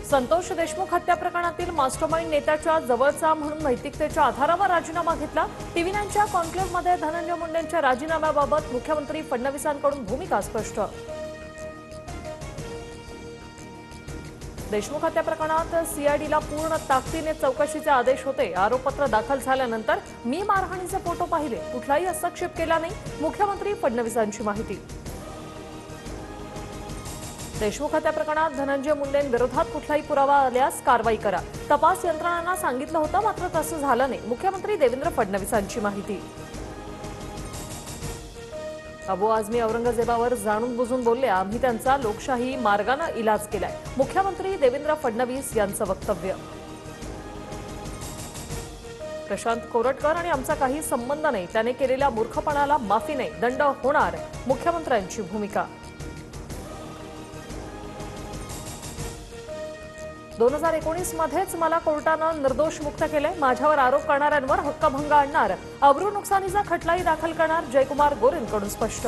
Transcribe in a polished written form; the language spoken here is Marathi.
संतोष देशमुख हत्या प्रकरणातील मास्टरमाइंड नेत्याच्या जवळचा म्हणून नैतिकतेच्या आधारावर राजीनामा घेतला। टीव्ही9च्या कॉन्क्लेव्हमध्ये धनंजय मुंडेंच्या राजीनाम्याबाबत मुख्यमंत्री फडणवीसांकडून भूमिका स्पष्ट। देशमुख हत्या प्रकरणात सीआयडीला पूर्ण ताकदीने चौकशीचे आदेश होते। आरोपपत्र दाखल झाल्यानंतर मी मारहाणीचे फोटो पाहिले, कुठलाही हस्तक्षेप केला नाही, मुख्यमंत्री फडणवीसांची माहिती। देशमुख हत्या प्रकरणात धनंजय मुंडेंविरोधात कुठलाही पुरावा आल्यास कारवाई करा, तपास यंत्रणांना सांगितलं होतं, मात्र तसं झालं नाही, मुख्यमंत्री देवेंद्र फडणवीसांची माहिती। अबू आझमी औरंगजेबावर जाणून बुजून बोलले, आम्ही त्यांचा लोकशाही मार्गाने इलाज केलाय, मुख्यमंत्री देवेंद्र फडणवीस यांचं वक्तव्य। प्रशांत कोरटकर आणि आमचा काही संबंध नाही, त्याने केलेल्या मूर्खपणाला माफी नाही, दंड होणार, मुख्यमंत्र्यांची भूमिका। 2019 मध्येच मला कोर्टानं निर्दोष मुक्त केले, माझ्यावर आरोप करणाऱ्यांवर हक्कभंग आणणार, अब्रू नुकसानीचा खटलाही दाखल करणार, जयकुमार गोरेंकडून स्पष्ट।